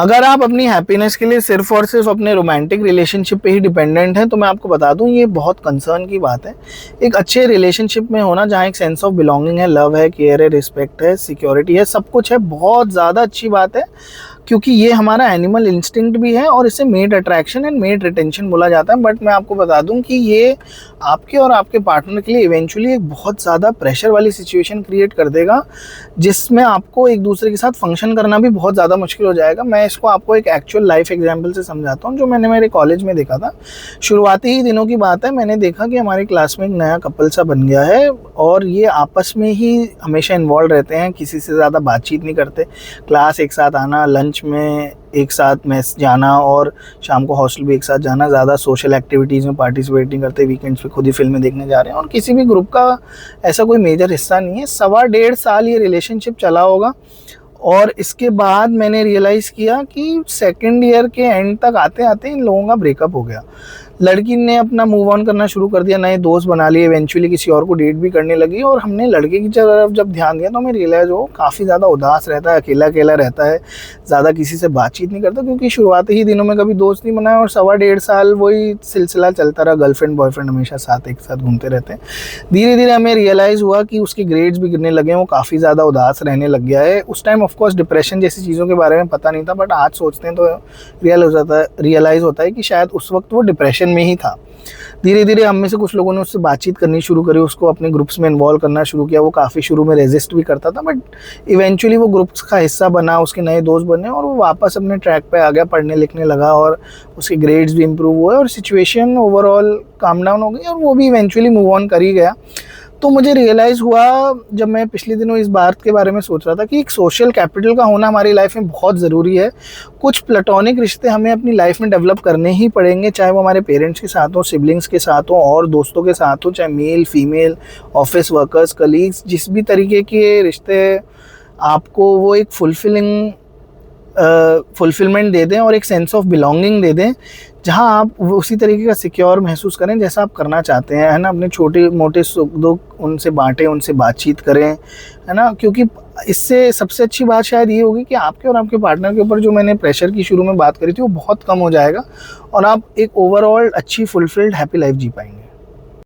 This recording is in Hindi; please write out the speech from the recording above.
अगर आप अपनी हैप्पीनेस के लिए सिर्फ और सिर्फ अपने रोमांटिक रिलेशनशिप पे ही डिपेंडेंट हैं तो मैं आपको बता दूं ये बहुत कंसर्न की बात है। एक अच्छे रिलेशनशिप में होना जहाँ एक सेंस ऑफ बिलोंगिंग है, लव है, केयर है, रिस्पेक्ट है, सिक्योरिटी है, सब कुछ है, बहुत ज़्यादा अच्छी बात है, क्योंकि ये हमारा एनिमल इंस्टिंक्ट भी है और इसे mate attraction and mate retention बोला जाता है। बट मैं आपको बता दूं कि ये आपके और आपके पार्टनर के लिए इवेंचुअली एक बहुत ज़्यादा प्रेशर वाली सिचुएशन क्रिएट कर देगा, जिसमें आपको एक दूसरे के साथ फंक्शन करना भी बहुत ज़्यादा मुश्किल हो जाएगा। मैं इसको आपको एक एक्चुअल लाइफ एग्जाम्पल से समझाता हूँ, जो मैंने मेरे कॉलेज में देखा था। शुरुआती ही दिनों की बात है, मैंने देखा कि हमारी क्लास में एक नया कपल सा बन गया है और ये आपस में ही हमेशा इन्वॉल्व रहते हैं, किसी से ज़्यादा बातचीत नहीं करते। क्लास एक साथ आना, लंच में एक साथ मेस जाना और शाम को हॉस्टल भी एक साथ जाना, ज़्यादा सोशल एक्टिविटीज़ में पार्टिसिपेट नहीं करते, वीकेंड्स पे खुद ही फिल्में देखने जा रहे हैं और किसी भी ग्रुप का ऐसा कोई मेजर हिस्सा नहीं है। 1.25 साल ये रिलेशनशिप चला होगा और इसके बाद मैंने रियलाइज़ किया कि सेकेंड ईयर के एंड तक आते आते इन लोगों का ब्रेकअप हो गया। लड़की ने अपना मूव ऑन करना शुरू कर दिया, नए दोस्त बना लिए, इवेंचुअली किसी और को डेट भी करने लगी और हमने लड़के की तरफ जब ध्यान दिया तो हमें रियलाइज़ हो काफ़ी ज़्यादा उदास रहता है, अकेला अकेला रहता है, ज़्यादा किसी से बातचीत नहीं करता, क्योंकि शुरुआती ही दिनों में कभी दोस्त नहीं बनाया और 1.25 साल वही सिलसिला चलता रहा, गर्लफ्रेंड बॉयफ्रेंड हमेशा साथ एक साथ घूमते रहते हैं। धीरे धीरे हमें रियलाइज़ हुआ कि उसके ग्रेड्स भी गिरने लगे हैं, वो काफ़ी ज़्यादा उदास रहने लग गया है। उस टाइम ऑफकोर्स डिप्रेशन जैसी चीज़ों के बारे में पता नहीं था, बट आज सोचते हैं तो रियलाइज़ होता है कि शायद उस वक्त वो डिप्रेशन में ही था। धीरे धीरे हम में से कुछ लोगों ने उससे बातचीत करनी शुरू करी, उसको अपने ग्रुप्स में इन्वॉल्व करना शुरू किया। वो काफ़ी शुरू में रेजिस्ट भी करता था, बट इवेंचुअली वो ग्रुप्स का हिस्सा बना, उसके नए दोस्त बने और वो वापस अपने ट्रैक पे आ गया, पढ़ने लिखने लगा और उसके ग्रेड्स भी इम्प्रूव हुए और सिचुएशन ओवरऑल काम डाउन हो गई और वो भी इवेंचुअली मूव ऑन कर ही गया। तो मुझे रियलाइज़ हुआ जब मैं पिछले दिनों इस बात के बारे में सोच रहा था कि एक सोशल कैपिटल का होना हमारी लाइफ में बहुत ज़रूरी है। कुछ प्लेटोनिक रिश्ते हमें अपनी लाइफ में डेवलप करने ही पड़ेंगे, चाहे वो हमारे पेरेंट्स के साथ हो, सिबलिंग्स के साथ हो और दोस्तों के साथ हो, चाहे male female, office workers, colleagues, जिस भी तरीके के रिश्ते आपको वो एक फुलफिलमेंट दे दें और एक सेंस ऑफ बिलोंगिंग दे दें, जहां आप उसी तरीके का सिक्योर महसूस करें जैसा आप करना चाहते हैं, है ना। अपने छोटे मोटे सुख दुख उनसे बांटें, उनसे बातचीत करें, है ना, क्योंकि इससे सबसे अच्छी बात शायद ये होगी कि आपके और आपके पार्टनर के ऊपर जो मैंने प्रेशर की शुरू में बात करी थी वो बहुत कम हो जाएगा और आप एक ओवरऑल अच्छी फुलफिल्ड हैप्पी लाइफ जी पाएंगे।